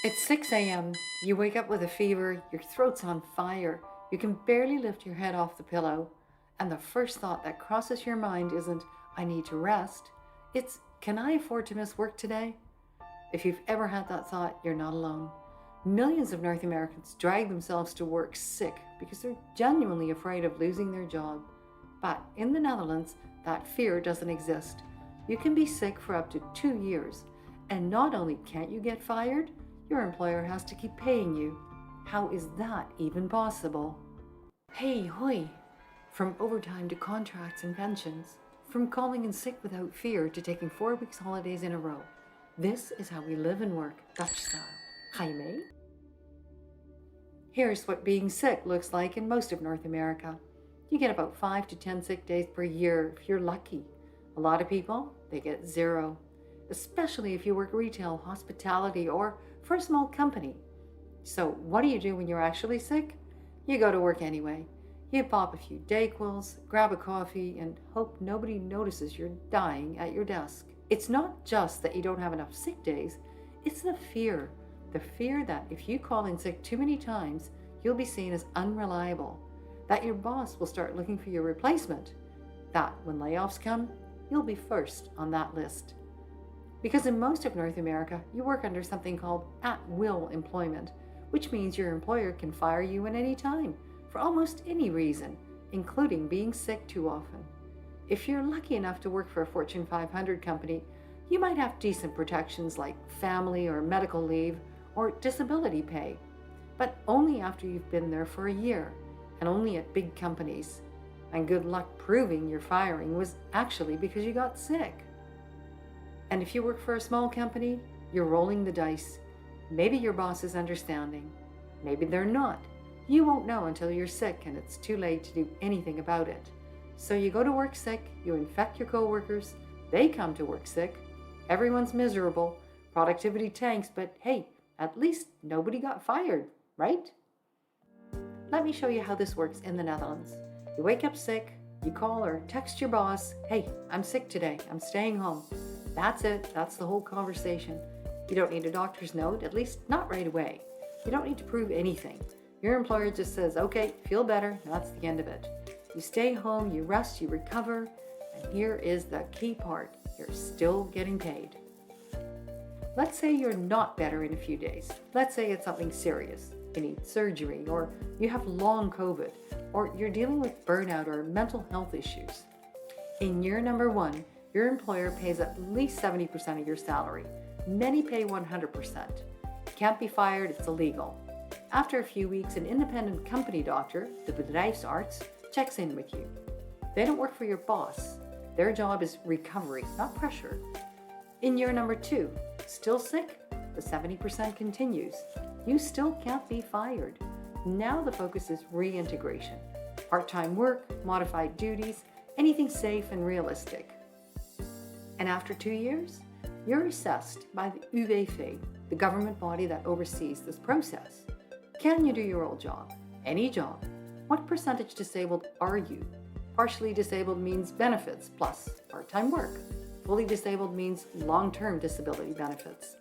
It's 6 a.m. You wake up with a fever, your throat's on fire, you can barely lift your head off the pillow, and the first thought that crosses your mind isn't, I need to rest. It's, can I afford to miss work today? If you've ever had that thought, you're not alone. Millions of North Americans drag themselves to work sick because they're genuinely afraid of losing their job. But in the Netherlands, that fear doesn't exist. You can be sick for up to 2 years, and not only can't you get fired, your employer has to keep paying you. How is that even possible? Hey, hoi! From overtime to contracts and pensions, from calling in sick without fear to taking 4 weeks holidays in a row. This is how we live and work, Dutch style. Jaime? Here's what being sick looks like in most of North America. You get about 5 to 10 sick days per year if you're lucky. A lot of people, they get 0, especially if you work retail, hospitality, or for a small company. So what do you do when you're actually sick? You go to work anyway. You pop a few Dayquils, grab a coffee, and hope nobody notices you're dying at your desk. It's not just that you don't have enough sick days, it's the fear. The fear that if you call in sick too many times, you'll be seen as unreliable, that your boss will start looking for your replacement, that when layoffs come, you'll be first on that list. Because in most of North America, you work under something called at-will employment, which means your employer can fire you at any time, for almost any reason, including being sick too often. If you're lucky enough to work for a Fortune 500 company, you might have decent protections like family or medical leave or disability pay, but only after you've been there for a year, and only at big companies. And good luck proving your firing was actually because you got sick. And if you work for a small company, you're rolling the dice. Maybe your boss is understanding. Maybe they're not. You won't know until you're sick and it's too late to do anything about it. So you go to work sick, you infect your coworkers, they come to work sick, everyone's miserable, productivity tanks, but hey, at least nobody got fired, right? Let me show you how this works in the Netherlands. You wake up sick, you call or text your boss, hey, I'm sick today, I'm staying home. That's it, that's the whole conversation. You don't need a doctor's note, at least not right away. You don't need to prove anything. Your employer just says, okay, feel better, that's the end of it. You stay home, you rest, you recover, and here is the key part, you're still getting paid. Let's say you're not better in a few days. Let's say it's something serious. You need surgery, or you have long COVID, or you're dealing with burnout or mental health issues. In year number 1, your employer pays at least 70% of your salary. Many pay 100%. You can't be fired, it's illegal. After a few weeks, an independent company doctor, the bedrijfsarts, checks in with you. They don't work for your boss. Their job is recovery, not pressure. In year number 2, still sick? The 70% continues. You still can't be fired. Now the focus is reintegration. Part-time work, modified duties, anything safe and realistic. And after 2 years, you're assessed by the UWV, the government body that oversees this process. Can you do your old job? Any job? What percentage disabled are you? Partially disabled means benefits plus part-time work. Fully disabled means long-term disability benefits.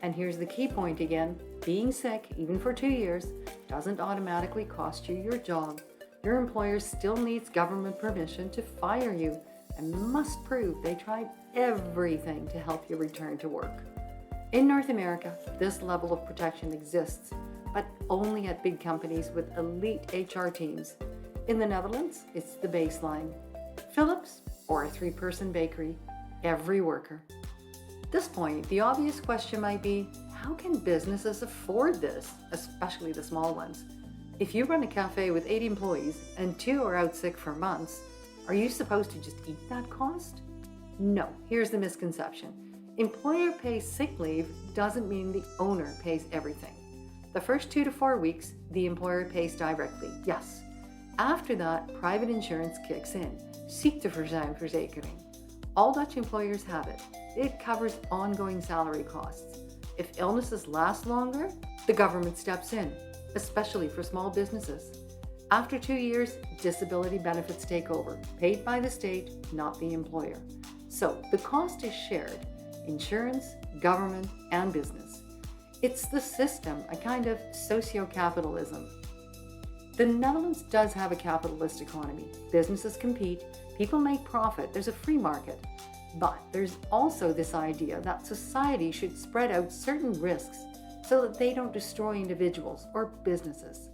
And here's the key point again. Being sick, even for 2 years, doesn't automatically cost you your job. Your employer still needs government permission to fire you and must prove they tried everything to help you return to work. In North America, this level of protection exists, but only at big companies with elite HR teams. In the Netherlands, it's the baseline. Philips, or a 3-person bakery, every worker. At this point, the obvious question might be, how can businesses afford this, especially the small ones? If you run a cafe with 8 employees and 2 are out sick for months, are you supposed to just eat that cost? No, here's the misconception. Employer pays sick leave doesn't mean the owner pays everything. The first 2 to 4 weeks, the employer pays directly, yes. After that, private insurance kicks in, ziekteverzuimverzekering. All Dutch employers have it. It covers ongoing salary costs. If illnesses last longer, the government steps in, especially for small businesses. After 2 years, disability benefits take over, paid by the state, not the employer. So the cost is shared, insurance, government, and business. It's the system, a kind of socio-capitalism. The Netherlands does have a capitalist economy. Businesses compete, people make profit, there's a free market. But there's also this idea that society should spread out certain risks so that they don't destroy individuals or businesses.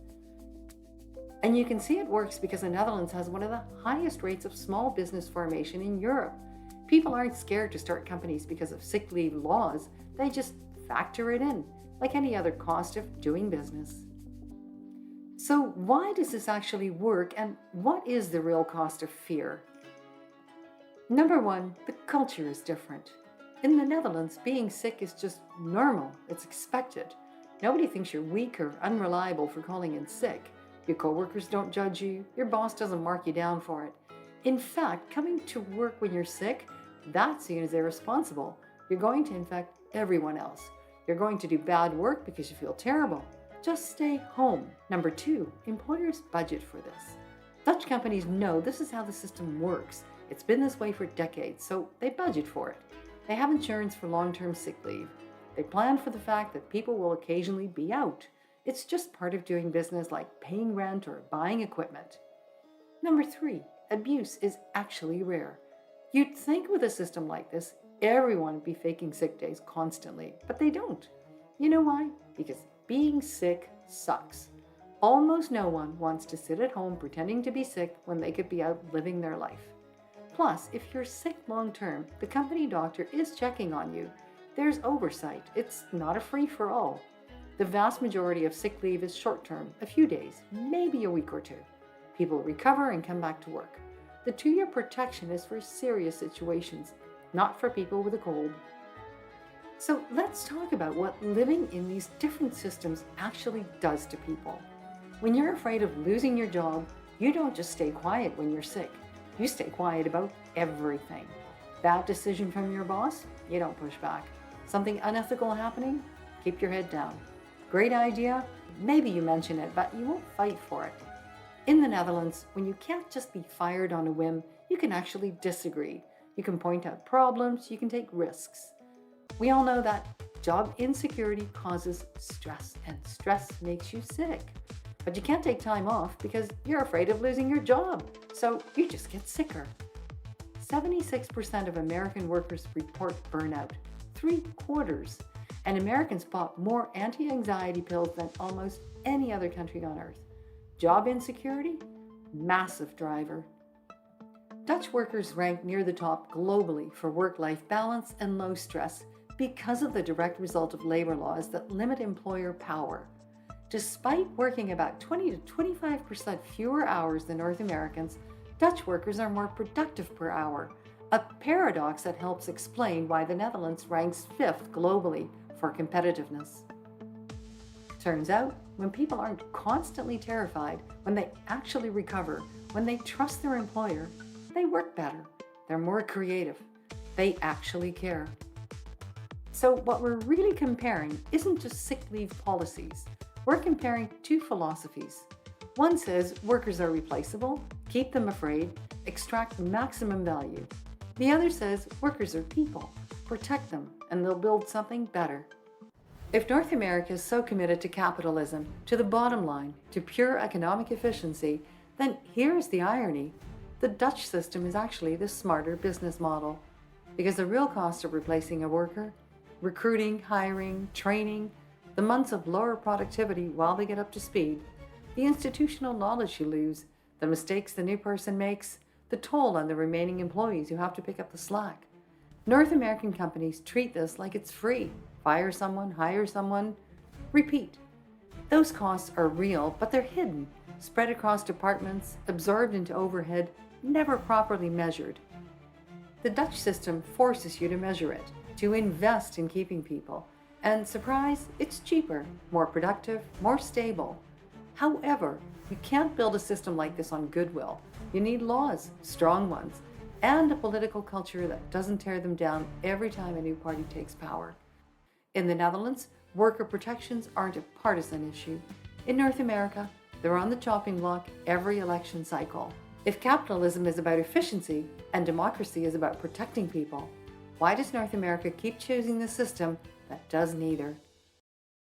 And you can see it works because the Netherlands has one of the highest rates of small business formation in Europe. People aren't scared to start companies because of sick leave laws, they just factor it in, like any other cost of doing business. So, why does this actually work, and what is the real cost of fear? Number one, the culture is different. In the Netherlands, being sick is just normal, it's expected. Nobody thinks you're weak or unreliable for calling in sick. Your coworkers don't judge you, your boss doesn't mark you down for it. In fact, coming to work when you're sick, that's seen as irresponsible. You're going to infect everyone else. You're going to do bad work because you feel terrible. Just stay home. Number two, employers budget for this. Dutch companies know this is how the system works. It's been this way for decades, so they budget for it. They have insurance for long-term sick leave. They plan for the fact that people will occasionally be out. It's just part of doing business, like paying rent or buying equipment. Number three, abuse is actually rare. You'd think with a system like this, everyone would be faking sick days constantly, but they don't. You know why? Because being sick sucks. Almost no one wants to sit at home pretending to be sick when they could be out living their life. Plus, if you're sick long term, the company doctor is checking on you. There's oversight. It's not a free-for-all. The vast majority of sick leave is short-term, a few days, maybe a week or two. People recover and come back to work. The 2-year protection is for serious situations, not for people with a cold. So let's talk about what living in these different systems actually does to people. When you're afraid of losing your job, you don't just stay quiet when you're sick. You stay quiet about everything. Bad decision from your boss? You don't push back. Something unethical happening? Keep your head down. Great idea? Maybe you mention it, but you won't fight for it. In the Netherlands, when you can't just be fired on a whim, you can actually disagree. You can point out problems, you can take risks. We all know that job insecurity causes stress, and stress makes you sick. But you can't take time off because you're afraid of losing your job, so you just get sicker. 76% of American workers report burnout, 3/4. And Americans pop more anti-anxiety pills than almost any other country on earth. Job insecurity? Massive driver. Dutch workers rank near the top globally for work-life balance and low stress because of the direct result of labor laws that limit employer power. Despite working about 20 to 25% fewer hours than North Americans, Dutch workers are more productive per hour, a paradox that helps explain why the Netherlands ranks 5th globally for competitiveness. Turns out, when people aren't constantly terrified, when they actually recover, when they trust their employer, they work better. They're more creative. They actually care. So what we're really comparing isn't just sick leave policies. We're comparing two philosophies. One says workers are replaceable, keep them afraid, extract maximum value. The other says workers are people, protect them, and they'll build something better. If North America is so committed to capitalism, to the bottom line, to pure economic efficiency, then here's the irony. The Dutch system is actually the smarter business model. Because the real cost of replacing a worker, recruiting, hiring, training, the months of lower productivity while they get up to speed, the institutional knowledge you lose, the mistakes the new person makes, the toll on the remaining employees who have to pick up the slack. North American companies treat this like it's free. Fire someone, hire someone, repeat. Those costs are real, but they're hidden, spread across departments, absorbed into overhead, never properly measured. The Dutch system forces you to measure it, to invest in keeping people. And surprise, it's cheaper, more productive, more stable. However, you can't build a system like this on goodwill. You need laws, strong ones, and a political culture that doesn't tear them down every time a new party takes power. In the Netherlands, worker protections aren't a partisan issue. In North America, they're on the chopping block every election cycle. If capitalism is about efficiency and democracy is about protecting people, why does North America keep choosing the system that does neither?